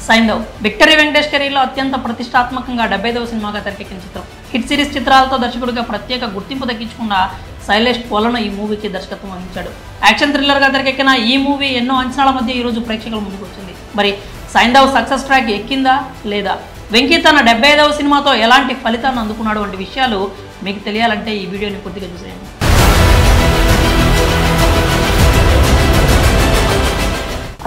Saindhav victory Venkatesh కెరీర్లో అత్యంత ప్రతిష్టాత్మకంగా 75వ సినిమాగా తెరకెక్కిన చిత్రం. హిట్ సిరీస్ చిత్రాలతో దర్శకుడిగా ప్రత్యేక గుర్తింపు దక్కించుకున్న శైలేష్ పోలను ఈ మూవీకి దర్శకత్వం వహించాడు. యాక్షన్ థ్రిల్లర్గా తెరకెక్కిన ఈ మూవీ ఎన్నో అంచనాల మధ్య ఈరోజు ప్రేక్షకుల ముందుకు వచ్చింది. మరి సైంధవ్ సక్సెస్ ట్రాక్ ఎక్కిందా లేదా, వెంకీ తన 75వ సినిమాతో ఎలాంటి ఫలితాన్ని అందుకున్నాడు వంటి విషయాలు మీకు తెలియాలంటే ఈ వీడియోని పూర్తిగా చూసేయండి.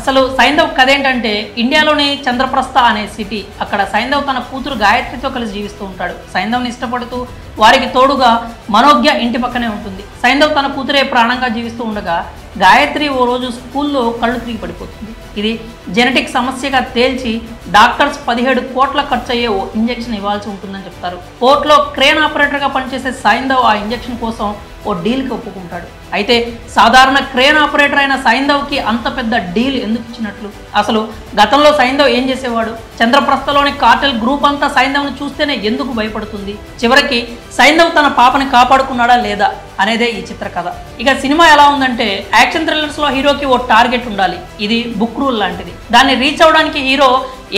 అసలు సైంధవ్ కథ ఏంటంటే, ఇండియాలోని చంద్రప్రస్థ అనే సిటీ, అక్కడ సైంధవ్ తన కూతురు గాయత్రితో కలిసి జీవిస్తూ ఉంటాడు. సైంధవ్ని ఇష్టపడుతూ వారికి తోడుగా మనోజ్ఞ ఇంటి పక్కనే ఉంటుంది. సైంధవ్ తన కూతురే ప్రాణంగా జీవిస్తూ ఉండగా గాయత్రి ఓ రోజు స్కూల్లో కళ్ళు తిరిగి పడిపోతుంది. ఇది జెనెటిక్ సమస్యగా తేల్చి డాక్టర్స్ 17 కోట్ల ఖర్చు అయ్యే ఓ ఇంజెక్షన్ ఇవ్వాల్సి ఉంటుందని చెప్తారు. పోర్ట్లో క్రేన్ ఆపరేటర్గా పనిచేసే సైంధవ్ ఆ ఇంజెక్షన్ కోసం ఓ డీల్కి ఒప్పుకుంటాడు. అయితే సాధారణ క్రేన్ ఆపరేటర్ అయిన సైంధవ్కి అంత పెద్ద డీల్ ఎందుకు ఇచ్చినట్లు? అసలు గతంలో సైంధవ్ ఏం చేసేవాడు? చంద్రప్రస్థలోని కార్టెల్ గ్రూప్ అంతా సైంధవ్ని చూస్తేనే ఎందుకు భయపడుతుంది? చివరికి సైంధవ్ తన పాపని కాపాడుకున్నాడా లేదా అనేదే ఈ చిత్ర కథ. ఇక సినిమా ఎలా ఉందంటే, యాక్షన్ థ్రిల్లర్స్లో హీరోకి ఓ టార్గెట్ ఉండాలి. ఇది బుక్ రూల్ లాంటిది. దాన్ని రీచ్ అవ్వడానికి హీరో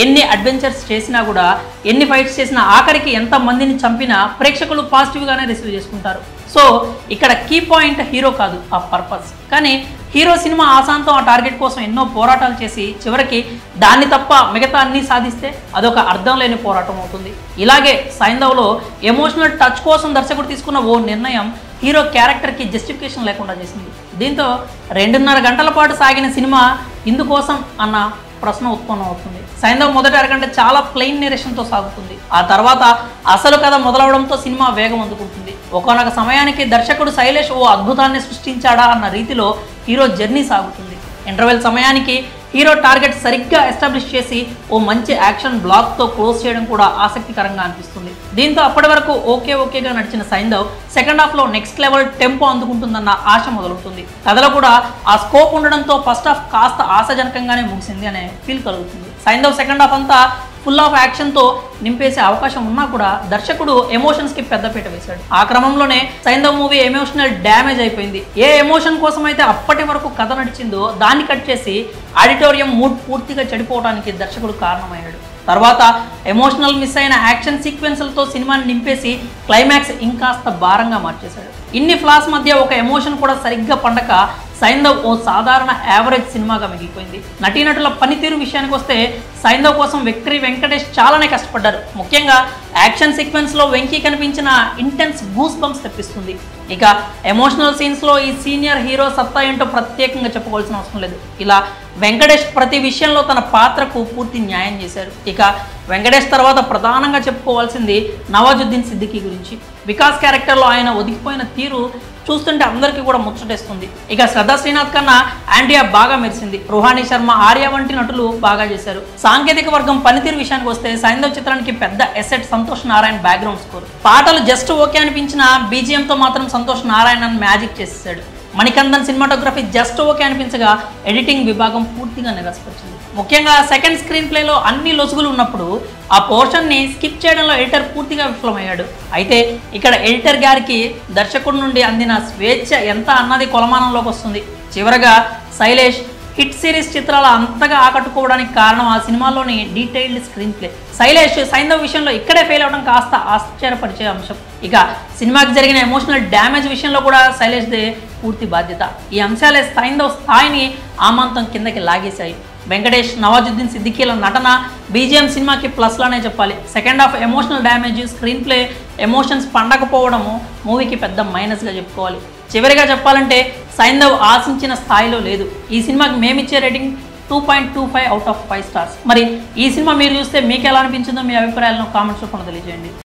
ఎన్ని అడ్వెంచర్స్ చేసినా కూడా, ఎన్ని ఫైట్స్ చేసినా, ఆఖరికి ఎంత మందిని చంపినా ప్రేక్షకులు పాజిటివ్గానే రిసీవ్ చేసుకుంటారు. సో ఇక్కడ కీ పాయింట్ హీరో కాదు, ఆ పర్పస్. కానీ హీరో సినిమా ఆశాంతం ఆ టార్గెట్ కోసం ఎన్నో పోరాటాలు చేసి చివరికి దాన్ని తప్ప మిగతా అన్నీ సాధిస్తే అదొక అర్థం లేని పోరాటం అవుతుంది. ఇలాగే సైంధవ్లో ఎమోషనల్ టచ్ కోసం దర్శకుడు తీసుకున్న ఓ నిర్ణయం హీరో క్యారెక్టర్కి జస్టిఫికేషన్ లేకుండా చేసింది. దీంతో 2.5 గంటల పాటు సాగిన సినిమా ఇందుకోసం అన్న ప్రశ్న ఉత్పన్నం అవుతుంది. సైంధవ్ మొదటి అరగంట చాలా ప్లెయిన్ నేరేషన్తో సాగుతుంది. ఆ తర్వాత అసలు కథ మొదలవడంతో సినిమా వేగం అందుకుంటుంది. ఒకానొక సమయానికి దర్శకుడు శైలేష్ ఓ అద్భుతాన్ని సృష్టించాడా అన్న రీతిలో హీరో జర్నీ సాగుతుంది. ఇంటర్వెల్ సమయానికి హీరో టార్గెట్ సరిగ్గా ఎస్టాబ్లిష్ చేసి ఓ మంచి యాక్షన్ బ్లాక్తో క్లోజ్ చేయడం కూడా ఆసక్తికరంగా అనిపిస్తుంది. దీంతో అప్పటి వరకు ఓకేగా నడిచిన సైంధవ్ సెకండ్ హాఫ్లో నెక్స్ట్ లెవెల్ టెంపో అందుకుంటుందన్న ఆశ మొదలవుతుంది. కథలో కూడా ఆ స్కోప్ ఉండడంతో ఫస్ట్ హాఫ్ కాస్త ఆశాజనకంగానే ముగిసింది అనే ఫీల్ కలుగుతుంది. సైంధవ్ సెకండ్ హాఫ్ అంతా ఫుల్ ఆఫ్ యాక్షన్తో నింపేసే అవకాశం ఉన్నా కూడా దర్శకుడు ఎమోషన్స్కి పెద్దపీట వేశాడు. ఆ క్రమంలోనే సైంధవ్ మూవీ ఎమోషనల్ డ్యామేజ్ అయిపోయింది. ఏ ఎమోషన్ కోసం అయితే అప్పటి వరకు కథ నడిచిందో దాన్ని కట్ చేసి ఆడిటోరియం మూడ్ పూర్తిగా చెడిపోవడానికి దర్శకుడు కారణమయ్యాడు. తర్వాత ఎమోషనల్ మిస్ అయిన యాక్షన్ సీక్వెన్స్లతో సినిమాని నింపేసి క్లైమాక్స్ ఇంకాస్త భారంగా మార్చేశాడు. ఇన్ని ఫ్లాస్ మధ్య ఒక ఎమోషన్ కూడా సరిగ్గా పండక సైంధవ్ ఓ సాధారణ యావరేజ్ సినిమాగా మిగిలిపోయింది. నటీనటుల పనితీరు విషయానికి వస్తే సైంధవ్ కోసం విక్టరీ వెంకటేష్ చాలానే కష్టపడ్డారు. ముఖ్యంగా యాక్షన్ సీక్వెన్స్లో వెంకీ కనిపించిన ఇంటెన్స్ గూస్ బంప్స్ తెప్పిస్తుంది. ఇక ఎమోషనల్ సీన్స్లో ఈ సీనియర్ హీరో సత్తా ఏంటో ప్రత్యేకంగా చెప్పుకోవాల్సిన అవసరం లేదు. ఇలా వెంకటేష్ ప్రతి విషయంలో తన పాత్రకు పూర్తి న్యాయం చేశారు. ఇక వెంకటేష్ తర్వాత ప్రధానంగా చెప్పుకోవాల్సింది నవాజుద్దీన్ సిద్దికీ గురించి. వికాస్ క్యారెక్టర్లో ఆయన ఒదిగిపోయిన తీరు చూస్తుంటే అందరికీ కూడా ముచ్చటేస్తుంది. ఇక శ్రద్ధా శ్రీనాథ్ కన్నా ఆండ్రియా బాగా మెరిసింది. రుహానీ శర్మ, ఆర్య వంటి నటులు బాగా చేశారు. సాంకేతిక వర్గం పనితీరు విషయానికి వస్తే సైంధవ్ చిత్రానికి పెద్ద asset Santhosh Narayan background score. పాటలు జస్ట్ ఓకే అనిపించిన బీజిఎంతో మాత్రం సంతోష్ నారాయణ్ మ్యాజిక్ చేసేసాడు. మణికందన్ సినిమాటోగ్రఫీ జస్ట్ ఓకే అనిపించగా ఎడిటింగ్ విభాగం పూర్తిగా నిరాశపరిచింది. ముఖ్యంగా సెకండ్ స్క్రీన్ ప్లేలో అన్ని లొసుగులు ఉన్నప్పుడు ఆ పోర్షన్ని స్కిప్ చేయడంలో ఎడిటర్ పూర్తిగా విఫలమయ్యాడు. అయితే ఇక్కడ ఎడిటర్ గారికి దర్శకుడి నుండి అందిన స్వేచ్ఛ ఎంత అన్నది కొలమానంలోకి వస్తుంది. చివరగా శైలేష్ హిట్ సిరీస్ చిత్రాలు అంతగా ఆకట్టుకోవడానికి కారణం ఆ సినిమాలోని detailed screen play. Shailesh Saindhav విషయంలో ఇక్కడే ఫెయిల్ అవడం కాస్త ఆశ్చర్యపరిచే అంశం. ఇక సినిమాకి జరిగిన ఎమోషనల్ డ్యామేజ్ విషయంలో కూడా శైలేష్దే పూర్తి బాధ్యత. ఈ అంశాలే సైంధవ్ స్థాయిని ఆమాంతం కిందకి లాగేశాయి. వెంకటేష్, నవాజుద్దీన్ సిద్దికీల నటన, బీజిఎం సినిమాకి ప్లస్లానే చెప్పాలి. Second half emotional damage, screenplay emotions పండకపోవడము మూవీకి పెద్ద మైనస్గా చెప్పుకోవాలి. చివరిగా చెప్పాలంటే సైంధవ్ ఆశించిన స్థాయిలో లేదు. ఈ సినిమాకి మేమిచ్చే రేటింగ్ 2.25 out of 5 stars. మరి ఈ సినిమా మీరు చూస్తే మీకు ఎలా అనిపించిందో మీ అభిప్రాయాలను కామెంట్స్ రూపంలో తెలియజేయండి.